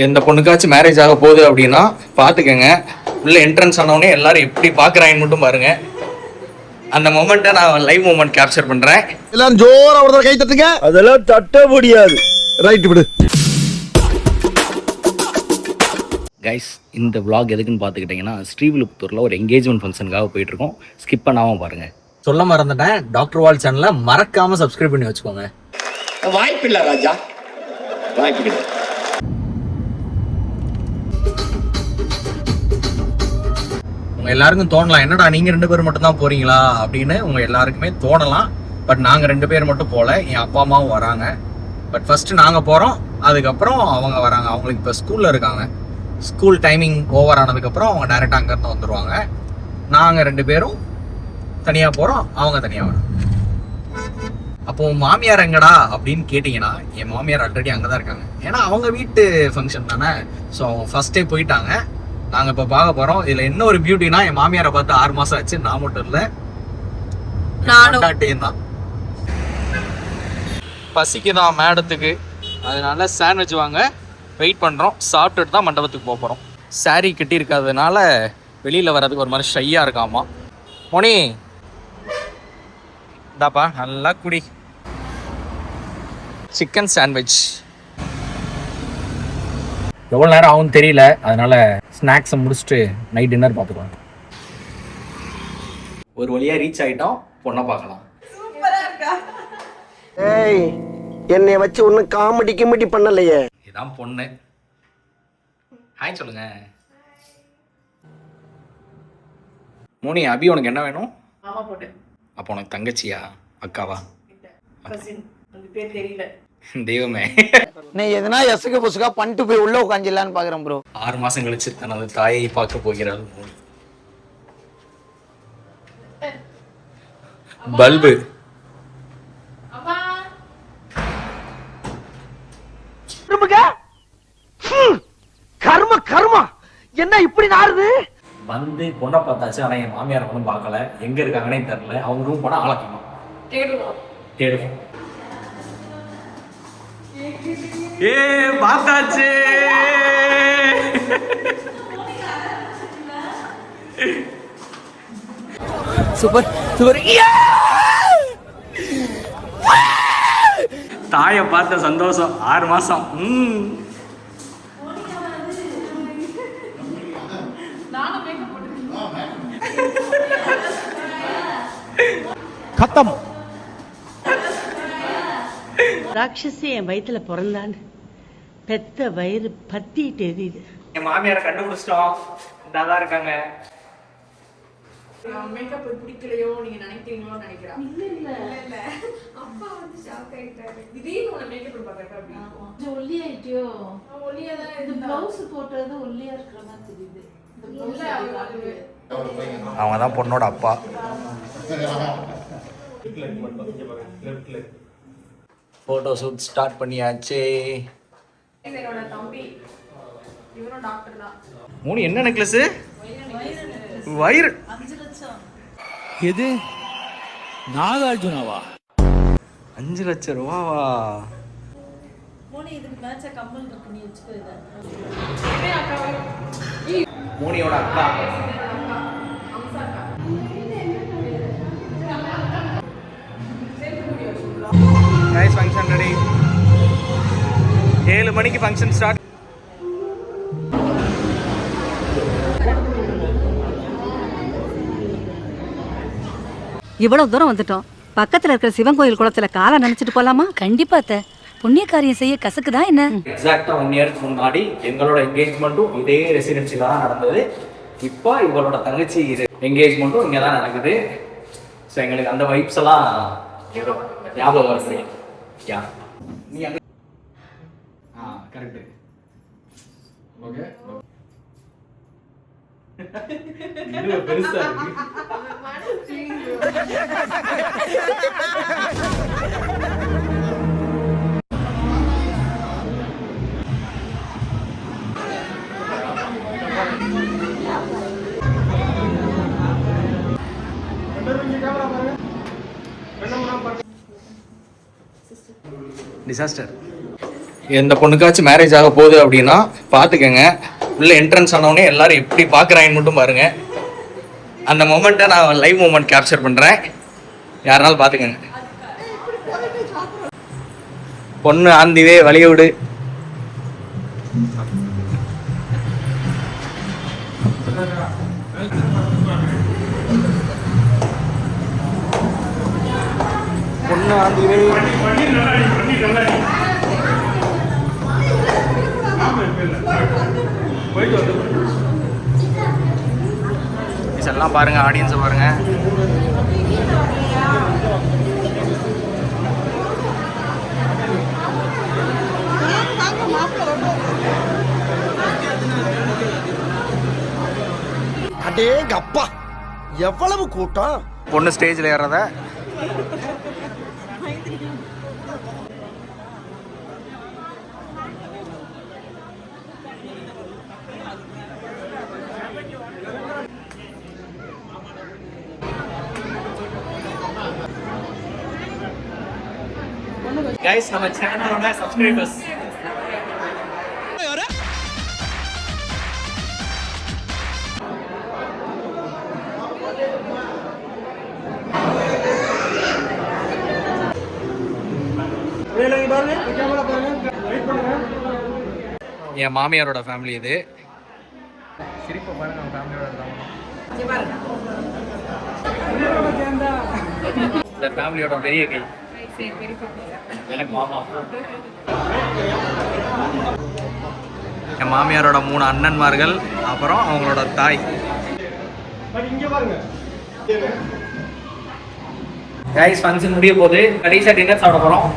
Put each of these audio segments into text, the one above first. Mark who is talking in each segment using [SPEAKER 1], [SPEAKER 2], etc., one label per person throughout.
[SPEAKER 1] எந்த பொண்ணுக்காச்சும் மேரேஜ் ஆக போகுது அப்படின்னா பார்த்துக்கங்க. உள்ள என்ட்ரன்ஸ் ஆனவொடனே எல்லாரும் எப்படி பார்க்குறாங்கன்னு மட்டும் பாருங்க. அந்த மொமெண்ட்டை நான் லைவ் மொமெண்ட் கேப்சர் பண்ணுறேன்.
[SPEAKER 2] எல்லாரும் ஜோரா ஒரு கை தட்டுங்க. அதெல்லாம் தட்ட முடியாது. ரைட் விடு.
[SPEAKER 1] கைஸ், இந்த vlog எதுக்குன்னு பார்த்துக்கிட்டிங்கன்னா ஸ்ரீவில்லிபுத்தூரில் ஒரு என்கேஜ்மெண்ட் ஃபங்க்ஷனுக்காக போயிட்டுருக்கோம். ஸ்கிப் பண்ணாமல் பாருங்கள். சொல்ல மறந்துட்டேன், டாக்டர் வால் சேனலை மறக்காமல் சப்ஸ்கிரைப் பண்ணி வச்சுக்கோங்க.
[SPEAKER 3] வாய்ப்பில்லை ராஜா, வாய்ப்பு.
[SPEAKER 1] உங்கள் எல்லாருக்கும் தோணலாம், என்னடா நீங்கள் 2 பேர் மட்டும் தான் போகிறீங்களா அப்படின்னு உங்கள் எல்லாருக்குமே தோணலாம். பட் நாங்கள் 2 பேர் மட்டும் போகல, என் அப்பா அம்மாவும் வராங்க. பட் ஃபஸ்ட்டு நாங்கள் போகிறோம், அதுக்கப்புறம் அவங்க வராங்க. அவங்களுக்கு இப்போ ஸ்கூலில் இருக்காங்க. ஸ்கூல் டைமிங் ஓவர் ஆனதுக்கப்புறம் அவங்க டேரெக்டாக அங்கேருந்து வந்துடுவாங்க. நாங்கள் 2 பேரும் தனியாக போகிறோம், அவங்க தனியாக வரோம். அப்போது மாமியார் எங்கடா அப்படின்னு கேட்டிங்கன்னா, என் மாமியார் ஆல்ரெடி அங்கே தான் இருக்காங்க. ஏன்னா அவங்க வீட்டு ஃபங்க்ஷன் தானே. ஸோ அவங்க ஃபஸ்ட்டே போயிட்டாங்க. நாங்கள் இப்போ பார்க்க போகிறோம். இதில் என்ன ஒரு பியூட்டினா, என் மாமியாரை பார்த்து 6 மாதம் ஆச்சு. நான் மட்டும் இல்லை, நானும் தான். பசிக்குதான் மேடத்துக்கு, அதனால சாண்ட்விச் வாங்க வெயிட் பண்ணுறோம். சாப்பிட்டுட்டு தான் மண்டபத்துக்கு போக போகிறோம். சாரீ கட்டி இருக்கிறதுனால வெளியில் வர்றதுக்கு ஒரு மாதிரி ஷையாக இருக்காமா. மோனி இதாப்பா, நல்லா குடி. சிக்கன் சாண்ட்விச் எவ்வளோ நேரம் ஆகும் தெரியல, அதனால ஸ்நாக்ஸை முடிச்சுட்டு நைட் டின்னர் பார்த்துக்கலாம். ஒரு வழியாக ரீச் ஆகிட்டோம். பொண்ணை பார்க்கலாம்.
[SPEAKER 2] ஏய், என்னை வச்சு ஒன்னும் காமெடி கிமெடி பண்ணலையே.
[SPEAKER 1] இதான் பொண்ணு. ஹாய் சொல்லுங்க. மோனி, அபி உனக்கு என்ன வேணும்?
[SPEAKER 4] ஆமா போட்டேன்.
[SPEAKER 1] அப்போ உனக்கு தங்கச்சியா அக்காவா?
[SPEAKER 4] தெரியல.
[SPEAKER 1] தெய்வமே,
[SPEAKER 5] நீ எதுனா எசுக்கு புசுக்கா பண்ணிட்டு போய் உள்ள உட்காந்துலான்னு பாக்குறேன் ப்ரோ.
[SPEAKER 1] 6 மாசம் கழிச்சு தனது தாயை பார்க்க போகிறாள். பல்பு
[SPEAKER 2] கர்ம கர்மா என்ன இப்படி நாருது?
[SPEAKER 1] வந்து பொண்ணை பார்த்தாச்சு. ஆனால் என் மாமியார் ஒன்றும் பார்க்கல, எங்கே இருக்காங்கன்னே தெரியல. அவங்க ரூம் போனால் ஆளக்கணும் தேடுவோம். ஏ பார்த்தாச்சு.
[SPEAKER 5] Super super.
[SPEAKER 1] தாயை பார்த்த சந்தோஷம் 6 மாசம்.
[SPEAKER 2] கத்தம்.
[SPEAKER 4] ராட்சசி என் வயிற்றுல பிறந்தான்னு பெத்த வயிறு பத்திட்டு எரியுது.
[SPEAKER 1] என் மாமியாரை கண்டுபிடிச்சிட்டோம். இதாதான் இருக்காங்க.
[SPEAKER 6] மேக்கப் பிடிக்கலையோ நீங்க நினைக்கிறீங்களோ நினைக்கிறேன்.
[SPEAKER 7] இல்ல அப்பா வந்து ஷாக் ஆயிட்டாரு.
[SPEAKER 6] திடீர்னு உன மேக்கப் பார்க்கறப்ப அப்படி
[SPEAKER 7] கொஞ்சம் ஒல்லி ஆயிட்டியோ?
[SPEAKER 6] ஒல்லியா தான்
[SPEAKER 7] இந்த ப்ளவுஸ் போட்டது ஒல்லியா இருக்கிற மாதிரி தெரியுது. இந்த ப்ளவுஸ்
[SPEAKER 1] அவங்க தான் பொண்ணோட அப்பா. போட்டோ ஷூட் ஸ்டார்ட் பண்ணியாச்சு.
[SPEAKER 6] என்னோட தம்பி, இவரும் டாக்டர் தான்.
[SPEAKER 1] மூணு என்ன நெக்லஸ்? வயிறு
[SPEAKER 7] 5 லட்சம்.
[SPEAKER 8] எது? நாகார்ஜுனாவா?
[SPEAKER 1] 5 லட்சம் ரூபாவா?
[SPEAKER 7] மோனி இதுக்கு மேட்சா கம்மல் இருக்கு, நீ வச்சுக்கோ இத.
[SPEAKER 1] மோனியோட அக்கா. Nice function ready. 7 மணிக்கு ஃபங்க்ஷன் ஸ்டார்ட்.
[SPEAKER 9] இவ்வளவு தூரம் வந்துட்டோம். பக்கத்துல இருக்கிற சிவன் கோயில் குளத்துல காலை நினைச்சிட்டு போலாமா?
[SPEAKER 10] கண்டிப்பா அத்தை. புண்ணிய காரியம் செய்ய கசக்குதா என்ன?
[SPEAKER 1] எக்ஸாக்டா 1 இயருக்கு முன்னாடி எங்களோட என்கேஜ்மெண்ட்டும் இதே ரெசிடென்சில தான் நடந்தது. இப்போ இவளோட தங்கச்சி என்கேஜ்மெண்ட்டும் இங்கே தான் நடக்குது. ஸோ எங்களுக்கு அந்த வைப்ஸ் எல்லாம் ஞாபகம் வருது. யா நீ அங்கே கரெக்டு. ஓகே பெருசா இருக்கு. டிசாஸ்டர். எந்த பொண்ணுக்காச்சும் மேரேஜ் ஆக போகுது அப்படின்னா பார்த்துக்கங்க. உள்ள என்ட்ரன்ஸ் ஆனவுடனே எல்லாரும் எப்படி பார்க்குறாங்கன்னு மட்டும் பாருங்க. அந்த மொமெண்ட்டை நான் லைவ் மொமெண்ட் கேப்சர் பண்ணுறேன், யாருனாலும் பார்த்துக்கங்க. பொண்ணு ஆந்திவே வழிய விடு. பொண்ணு ஆந்திவே. எல்லாம் பாருங்க, ஆடியன்ஸை பாருங்க.
[SPEAKER 2] அடேங்க அப்பா, எவ்வளவு கூட்டம்.
[SPEAKER 1] பொண்ணு ஸ்டேஜில் ஏறத கைஸ், நம்ம சேனலோட சப்ஸ்கிரைபர்ஸ் என் மாமியாரோட ஃபேமிலி இது. சிரிப்பை பாருங்க, அவங்க ஃபேமிலியோட இந்த ஃபேமிலியோட பெரிய கை எனக்கு மாமா. என் மாமியாரோட 3 அண்ணன்மார்கள், அப்புறம் அவங்களோட தாய். கைஸ், ஃபங்க்ஷன் முடிய போது கடைசியாக டின்னர் சாப்பிட போகிறோம்.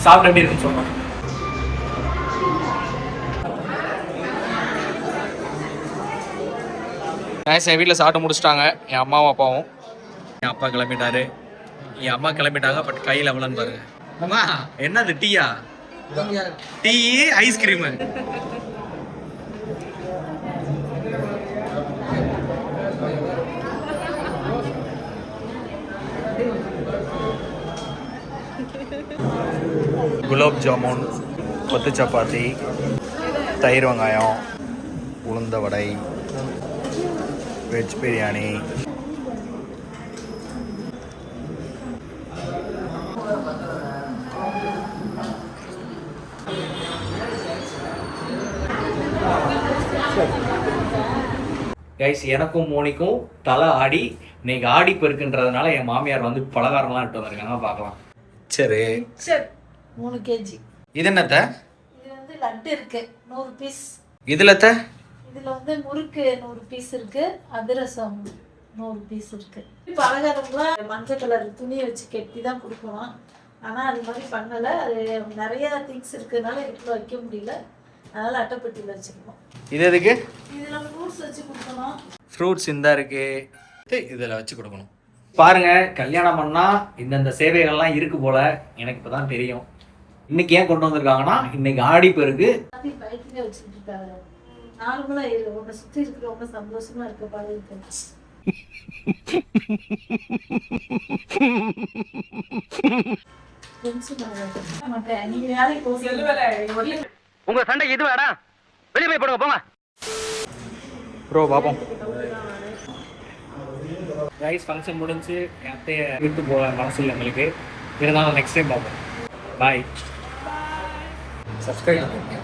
[SPEAKER 1] சாப்பிட்டு எப்படி இருக்குன்னு சொல்கிறோம். கைஸ், என் வீட்டில் சாப்பிட்டு முடிச்சிட்டாங்க. என் அம்மாவும் அப்பாவும். என் அப்பா கிளம்பிட்டாரு, என் அம்மா கிளம்பிட்டாங்க. பட் கையில் எவ்வளோன்னு பாருங்க. அம்மா, என்னது டீயா? Tea ice cream. குலாப் ஜாமுன், கொத்து சப்பாத்தி, தயிர் வெங்காயம், உளுந்த வடை, வெஜ் பிரியாணி. கைஸ், எனக்கும் மோனிக்கும் தலை ஆடி. இன்னைக்கு ஆடி பெருக்குன்றதுனால என் மாமியார் வந்து பலகாரம்லாம் இட்டு வந்திருக்காங்க, பார்க்கலாம். சரி,
[SPEAKER 7] 3 kg.
[SPEAKER 1] இது என்னத்த?
[SPEAKER 7] இது வந்து லட்டு இருக்கு 100 பீஸ்.
[SPEAKER 1] இதுல
[SPEAKER 7] இதுல வந்து முறுக்கு 100 பீஸ் இருக்கு, அதிரசம் 100 பீஸ் இருக்கு. பலகாரம்லாம் மஞ்சள் கலர் துணி வச்சு கெட்டி தான் கொடுக்கணும். ஆனால் அது மாதிரி பண்ணலை. அது நிறைய திங்ஸ் இருக்கிறதுனால இதுக்குள்ள வைக்க முடியல, அதனால அட்டைப்பட்டியில் வச்சுருக்கோம்.
[SPEAKER 1] இது எதுக்கு?
[SPEAKER 7] இதில் ஃப்ரூட்ஸ் வச்சு கொடுக்கணும்.
[SPEAKER 1] ஃப்ரூட்ஸ் இந்த இருக்கு, இதில் வச்சு கொடுக்கணும். பாருங்க, கல்யாணம் பண்ணா இந்தந்த சேவைகள்லாம் இருக்கு போல. எனக்கு இப்பதான் தெரியும். இன்னைக்கு ஏன் கொண்டு வந்திருக்காங்கன்னா, இன்னைக்கு ஆடி பெருக்கு.
[SPEAKER 7] பைக்கில் வச்சுட்டு இருக்காங்க. நார்மலாக உங்களை சுற்றி இருக்கிறவங்க சந்தோஷமா இருக்க பாருங்க.
[SPEAKER 5] உங்க சண்டை இது வேடா, வெளியே போய் போடுங்க போங்க
[SPEAKER 1] ப்ரோ. பாப்போம் கைஸ், ஃபங்க்ஷன் முடிஞ்சு என் அத்தையை விட்டு போக மனசு இல்லை எங்களுக்கு. இருந்தாலும் நெக்ஸ்ட் டைம் பார்ப்போம். பாய். சப்ஸ்கிரைப் பண்ணுங்க.